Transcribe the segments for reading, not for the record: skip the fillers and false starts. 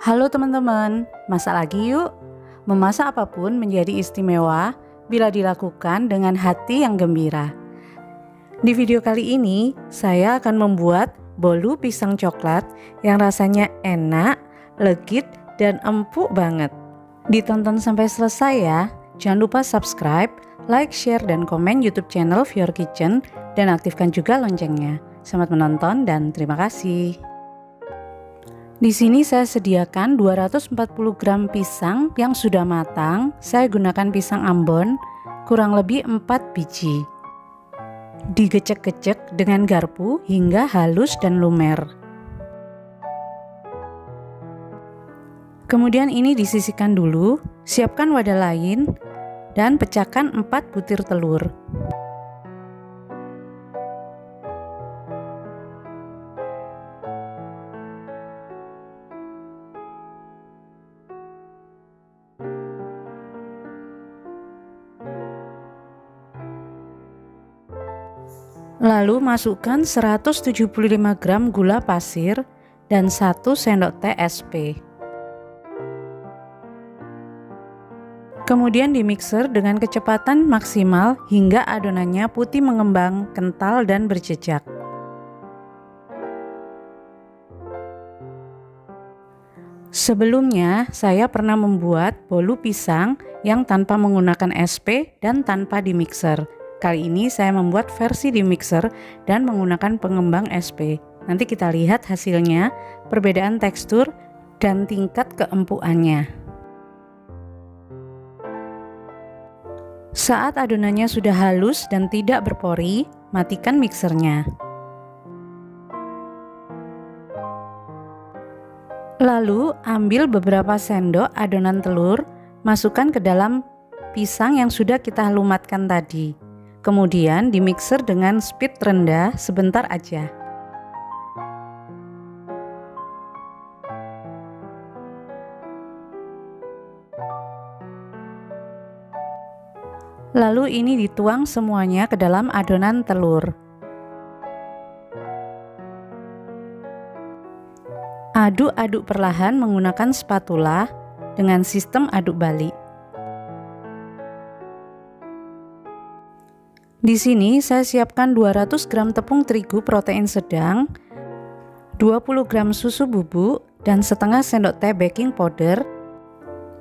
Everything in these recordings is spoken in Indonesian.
Halo teman-teman, masak lagi yuk. Memasak apapun menjadi istimewa bila dilakukan dengan hati yang gembira. Di video kali ini, saya akan membuat bolu pisang coklat yang rasanya enak, legit, dan empuk banget. Ditonton sampai selesai ya. Jangan lupa subscribe, like, share, dan komen YouTube channel Fior Kitchen dan aktifkan juga loncengnya. Selamat menonton dan terima kasih. Di sini saya sediakan 240 gram pisang yang sudah matang. Saya gunakan pisang Ambon, kurang lebih 4 biji. Digecek-gecek dengan garpu hingga halus dan lumer. Kemudian ini disisihkan dulu, siapkan wadah lain dan pecahkan 4 butir telur. Lalu masukkan 175 gram gula pasir dan 1 sendok teh SP. Kemudian dimixer dengan kecepatan maksimal hingga adonannya putih mengembang, kental dan berjejak. Sebelumnya saya pernah membuat bolu pisang yang tanpa menggunakan SP dan tanpa dimixer. Kali ini saya membuat versi di mixer dan menggunakan pengembang SP. Nanti kita lihat hasilnya, perbedaan tekstur dan tingkat keempukannya. Saat adonannya sudah halus dan tidak berpori, matikan mixernya. Lalu ambil beberapa sendok adonan telur, masukkan ke dalam pisang yang sudah kita lumatkan tadi. Kemudian dimixer dengan speed rendah sebentar aja. Lalu ini dituang semuanya ke dalam adonan telur. Aduk-aduk perlahan menggunakan spatula dengan sistem aduk balik. Di sini saya siapkan 200 gram tepung terigu protein sedang, 20 gram susu bubuk, dan setengah sendok teh baking powder.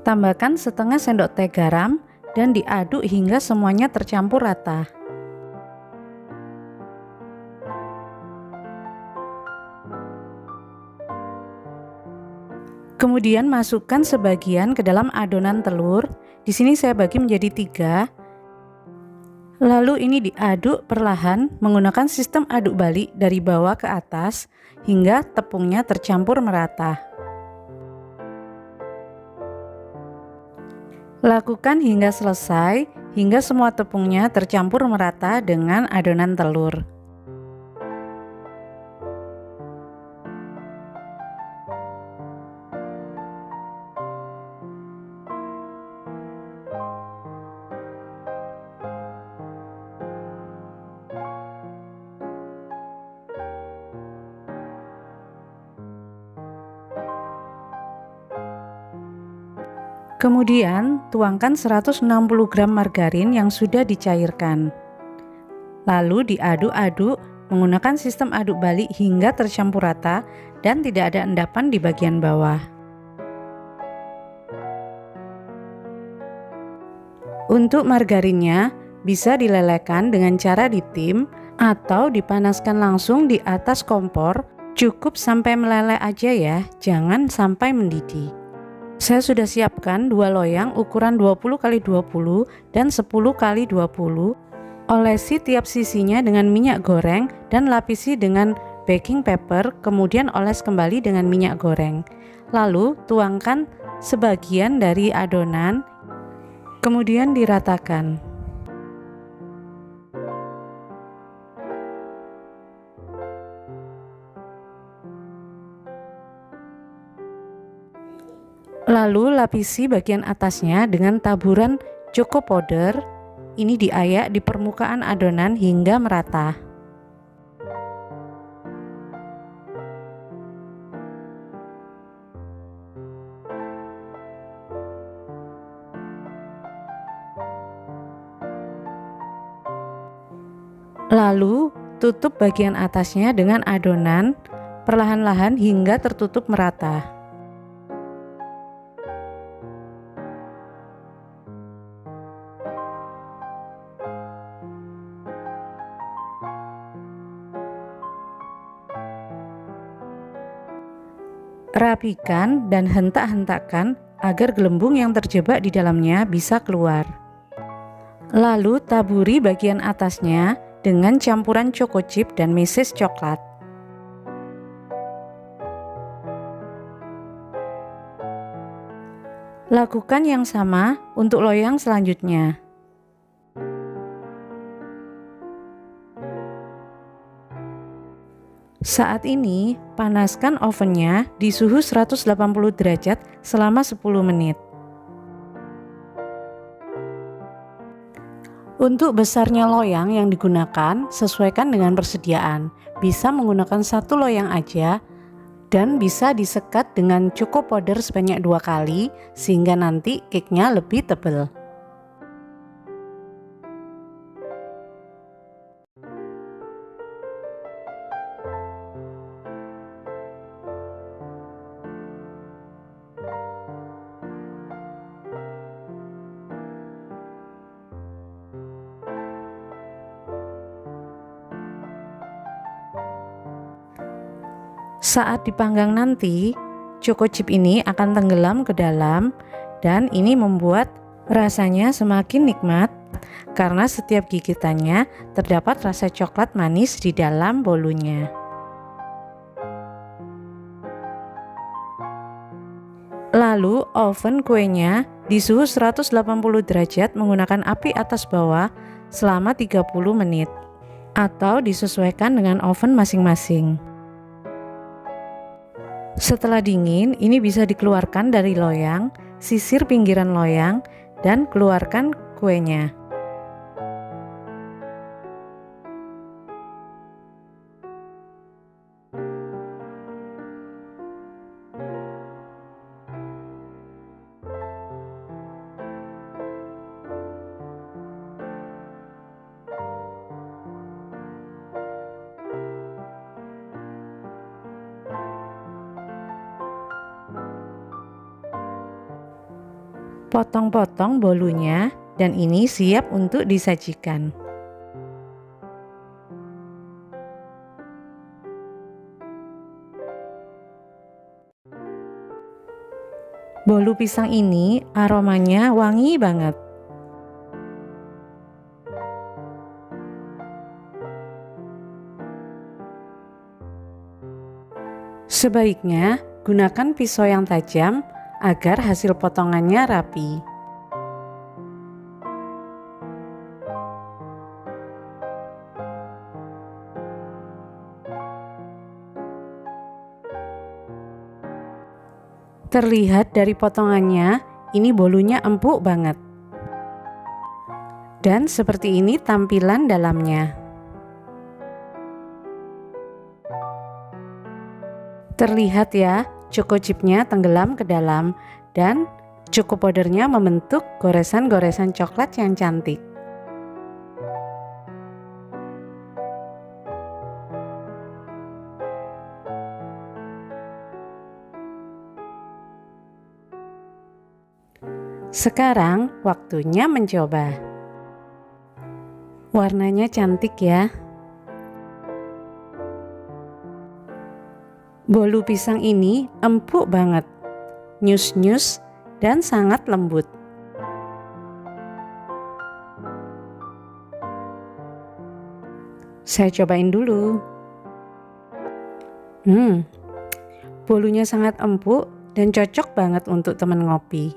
Tambahkan setengah sendok teh garam dan diaduk hingga semuanya tercampur rata. Kemudian masukkan sebagian ke dalam adonan telur. Di sini saya bagi menjadi 3. Lalu ini diaduk perlahan menggunakan sistem aduk balik dari bawah ke atas hingga tepungnya tercampur merata. Lakukan hingga selesai, hingga semua tepungnya tercampur merata dengan adonan telur. Kemudian tuangkan 160 gram margarin yang sudah dicairkan. Lalu diaduk-aduk menggunakan sistem aduk balik hingga tercampur rata dan tidak ada endapan di bagian bawah. Untuk margarinnya bisa dilelehkan dengan cara ditim atau dipanaskan langsung di atas kompor. Cukup sampai meleleh aja ya, jangan sampai mendidih. Saya sudah siapkan 2 loyang ukuran 20 x 20 dan 10 x 20. Olesi tiap sisinya dengan minyak goreng dan lapisi dengan baking paper, kemudian oles kembali dengan minyak goreng. Lalu tuangkan sebagian dari adonan, kemudian diratakan. Lalu lapisi bagian atasnya dengan taburan coco powder. Ini diayak di permukaan adonan hingga merata. Lalu tutup bagian atasnya dengan adonan perlahan-lahan hingga tertutup merata. Rapikan dan hentak-hentakkan agar gelembung yang terjebak di dalamnya bisa keluar. Lalu taburi bagian atasnya dengan campuran choco chip dan meses coklat. Lakukan yang sama untuk loyang selanjutnya. Saat ini, panaskan ovennya di suhu 180 derajat selama 10 menit. Untuk besarnya loyang yang digunakan, sesuaikan dengan persediaan. Bisa menggunakan 1 loyang aja dan bisa disekat dengan choco powder sebanyak 2 kali sehingga nanti cake-nya lebih tebal. Saat dipanggang nanti, choco chip ini akan tenggelam ke dalam dan ini membuat rasanya semakin nikmat karena setiap gigitannya terdapat rasa coklat manis di dalam bolunya. Lalu oven kuenya di suhu 180 derajat menggunakan api atas bawah selama 30 menit atau disesuaikan dengan oven masing-masing. Setelah dingin, ini bisa dikeluarkan dari loyang, sisir pinggiran loyang, dan keluarkan kuenya. Potong-potong bolunya dan ini siap untuk disajikan. Bolu pisang ini aromanya wangi banget. Sebaiknya gunakan pisau yang tajam agar hasil potongannya rapi. Terlihat dari potongannya, ini bolunya empuk banget. Dan seperti ini tampilan dalamnya. Terlihat ya, choco chipnya tenggelam ke dalam dan choco powdernya membentuk goresan-goresan coklat yang cantik. Sekarang waktunya mencoba. Warnanya cantik ya. Bolu pisang ini empuk banget, nyus-nyus dan sangat lembut. Saya cobain dulu. Bolunya sangat empuk dan cocok banget untuk teman ngopi.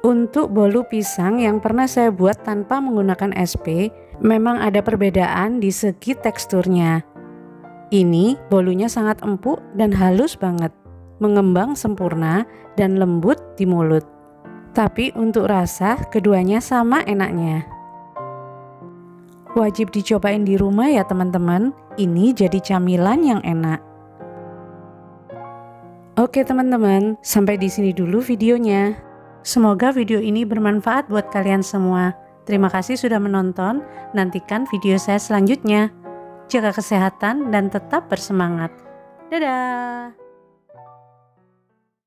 Untuk bolu pisang yang pernah saya buat tanpa menggunakan SP, memang ada perbedaan di segi teksturnya. Ini bolunya sangat empuk dan halus banget, mengembang sempurna dan lembut di mulut. Tapi untuk rasa, keduanya sama enaknya. Wajib dicobain di rumah ya teman-teman, ini jadi camilan yang enak. Oke teman-teman, sampai di sini dulu videonya. Semoga video ini bermanfaat buat kalian semua. Terima kasih sudah menonton. Nantikan video saya selanjutnya. Jaga kesehatan dan tetap bersemangat. Dadah!